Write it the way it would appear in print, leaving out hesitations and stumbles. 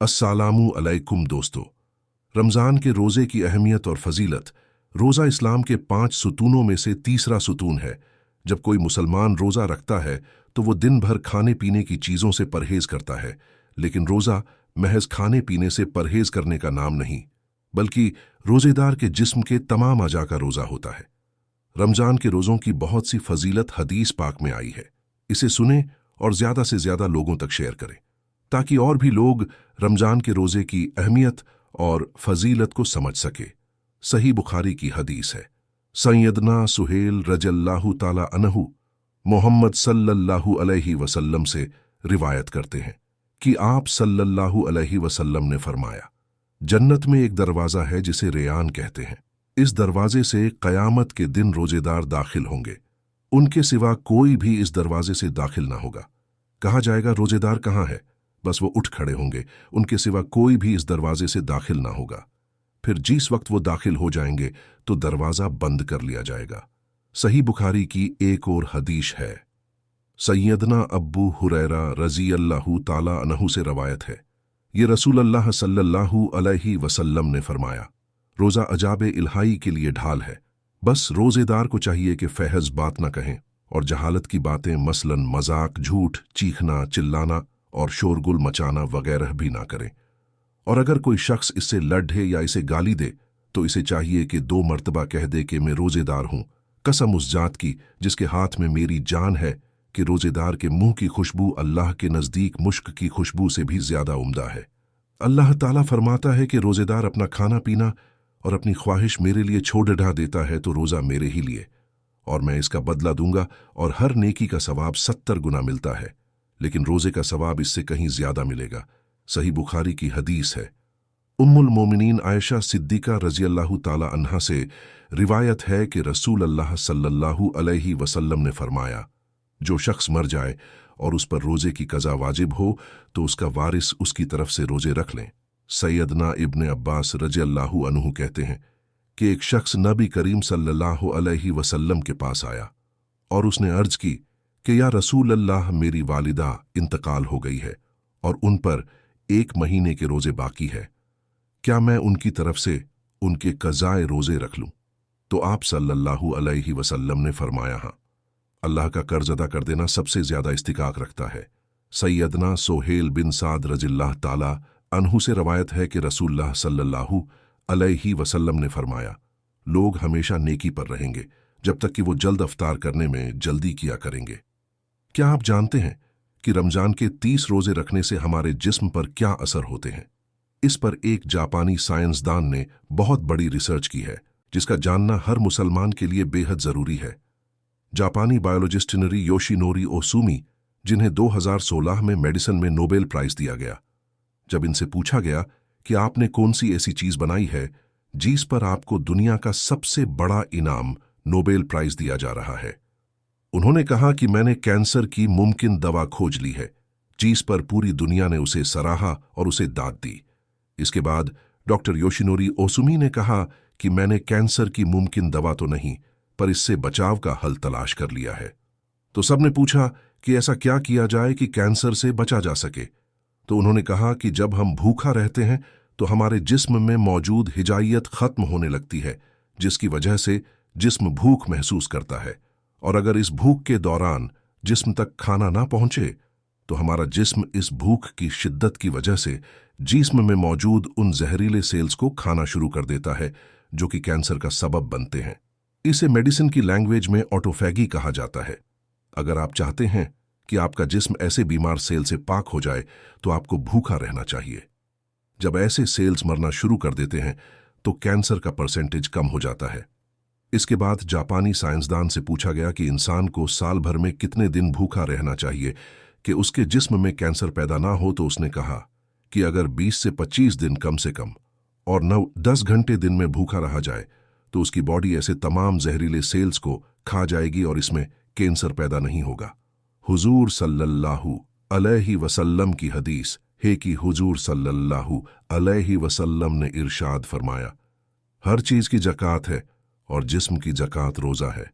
अस्सलामु अलैकुम दोस्तों। रमज़ान के रोज़े की अहमियत और फजीलत। रोज़ा इस्लाम के 5 सुतूनों में से तीसरा सुतून है। जब कोई मुसलमान रोज़ा रखता है तो वो दिन भर खाने पीने की चीज़ों से परहेज़ करता है, लेकिन रोज़ा महज खाने पीने से परहेज़ करने का नाम नहीं, बल्कि रोज़ेदार के जिस्म के तमाम अज़ा का रोज़ा होता है। रमज़ान के रोज़ों की बहुत सी फजीलत हदीस पाक में आई है। इसे सुने और ज़्यादा से ज़्यादा लोगों तक शेयर करें, ताकि और भी लोग रमज़ान के रोज़े की अहमियत और फजीलत को समझ सके। सही बुखारी की हदीस है। सैयदना सुहेल रज़ियल्लाहु ताला अन्हु मोहम्मद सल्लल्लाहु अलैहि वसल्लम से रिवायत करते हैं कि आप सल्लल्लाहु अलैहि वसल्लम ने फरमाया, जन्नत में एक दरवाज़ा है जिसे रेयान कहते हैं। इस दरवाजे से क़यामत के दिन रोज़ेदार दाखिल होंगे। उनके सिवा कोई भी इस दरवाजे से दाखिल ना होगा। कहा जाएगा, रोज़ेदार कहाँ है? बस वो उठ खड़े होंगे। उनके सिवा कोई भी इस दरवाजे से दाखिल ना होगा। फिर जिस वक्त वो दाखिल हो जाएंगे तो दरवाज़ा बंद कर लिया जाएगा। सही बुखारी की एक और हदीस है। सैयदना अब्बू हुरैरा रज़ियल्लाहु ताला अन्हु से रवायत है, ये रसूल अल्लाह सल्लल्लाहु अलैहि वसल्लम ने फरमाया, रोज़ा अजाबे इल्हाई के लिए ढाल है। बस रोज़ेदार को चाहिए कि फहज बात न कहें और जहालत की बातें मसलन मजाक, झूठ, चीखना, चिल्लाना और शोरगुल मचाना वगैरह भी ना करें। और अगर कोई शख्स इससे लड़े या इसे गाली दे तो इसे चाहिए कि 2 मर्तबा कह दे कि मैं रोज़ेदार हूँ, कसम उस जात की जिसके हाथ में मेरी जान है, कि रोज़ेदार के मुंह की खुशबू अल्लाह के नज़दीक मुश्क की खुशबू से भी ज़्यादा उम्दा है। अल्लाह ताला फरमाता है कि रोज़ेदार अपना खाना पीना और अपनी ख्वाहिश मेरे लिए छोड़ ढा देता है तो रोज़ा मेरे ही लिए, और मैं इसका बदला दूंगा और हर नेकी का सवाब 70 गुना मिलता है, लेकिन रोज़े का सवाब इससे कहीं ज़्यादा मिलेगा। सही बुखारी की हदीस है। उम्मुल मोमिनीन आयशा सिद्दीका रज़ियल्लाहु ताला अन्हा से रिवायत है कि रसूल अल्लाह सल्लल्लाहु अलैहि वसल्लम ने फरमाया, जो शख्स मर जाए और उस पर रोज़े की कज़ा वाजिब हो तो उसका वारिस उसकी तरफ से रोज़े रख लें। सैयदना इब्न अब्बास रज़ियल्लाहु अन्हु कहते हैं कि एक शख्स नबी करीम सल्लल्लाहु अलैहि वसल्लम के पास आया और उसने अर्ज की कि या रसूल अल्लाह, मेरी वालिदा इंतकाल हो गई है और उन पर 1 महीने के रोज़े बाकी है। क्या मैं उनकी तरफ से उनके कज़ाए रोज़े रख लूं? तो आप सल्लल्लाहु अलैहि वसल्लम ने फरमाया, हाँ, अल्लाह का कर्ज अदा कर देना सबसे ज़्यादा इस्तिकाक रखता है। सैयदना सोहेल बिन साद रज़ियल्लाहु ताला अन्हु से रवायत है कि रसूलुल्लाह सल्लल्लाहु अलैहि वसल्लम ने फरमाया, लोग हमेशा नेकी पर रहेंगे जब तक कि वो जल्द अफ्तार करने में जल्दी किया करेंगे। क्या आप जानते हैं कि रमज़ान के 30 रोज़े रखने से हमारे जिस्म पर क्या असर होते हैं? इस पर एक जापानी साइंसदान ने बहुत बड़ी रिसर्च की है, जिसका जानना हर मुसलमान के लिए बेहद ज़रूरी है। जापानी बायोलॉजिस्ट योशिनोरी ओसुमी, जिन्हें 2016 में मेडिसिन में नोबेल प्राइज़ दिया गया, जब इनसे पूछा गया कि आपने कौन सी ऐसी चीज़ बनाई है जिस पर आपको दुनिया का सबसे बड़ा इनाम नोबेल प्राइज़ दिया जा रहा है, उन्होंने कहा कि मैंने कैंसर की मुमकिन दवा खोज ली है, जिस पर पूरी दुनिया ने उसे सराहा और उसे दाद दी। इसके बाद डॉक्टर योशिनोरी ओसुमी ने कहा कि मैंने कैंसर की मुमकिन दवा तो नहीं, पर इससे बचाव का हल तलाश कर लिया है। तो सबने पूछा कि ऐसा क्या किया जाए कि कैंसर से बचा जा सके। तो उन्होंने कहा कि जब हम भूखा रहते हैं तो हमारे जिस्म में मौजूद हिजायत खत्म होने लगती है, जिसकी वजह से जिस्म भूख महसूस करता है, और अगर इस भूख के दौरान जिस्म तक खाना ना पहुंचे तो हमारा जिस्म इस भूख की शिद्दत की वजह से जिस्म में मौजूद उन जहरीले सेल्स को खाना शुरू कर देता है जो कि कैंसर का सबब बनते हैं। इसे मेडिसिन की लैंग्वेज में ऑटोफैगी कहा जाता है। अगर आप चाहते हैं कि आपका जिस्म ऐसे बीमार सेल से पाक हो जाए तो आपको भूखा रहना चाहिए। जब ऐसे सेल्स मरना शुरू कर देते हैं तो कैंसर का परसेंटेज कम हो जाता है। इसके बाद जापानी साइंसदान से पूछा गया कि इंसान को साल भर में कितने दिन भूखा रहना चाहिए कि उसके जिस्म में कैंसर पैदा ना हो, तो उसने कहा कि अगर 20 से 25 दिन कम से कम और 9-10 घंटे दिन में भूखा रहा जाए तो उसकी बॉडी ऐसे तमाम जहरीले सेल्स को खा जाएगी और इसमें कैंसर पैदा नहीं होगा। हुजूर सल्लल्लाहु अलैहि वसल्लम की हदीस है कि हुजूर सल्लल्लाहु अलैहि वसल्लम ने इरशाद फरमाया, हर चीज़ की ज़कात है और जिस्म की ज़कात रोज़ा है।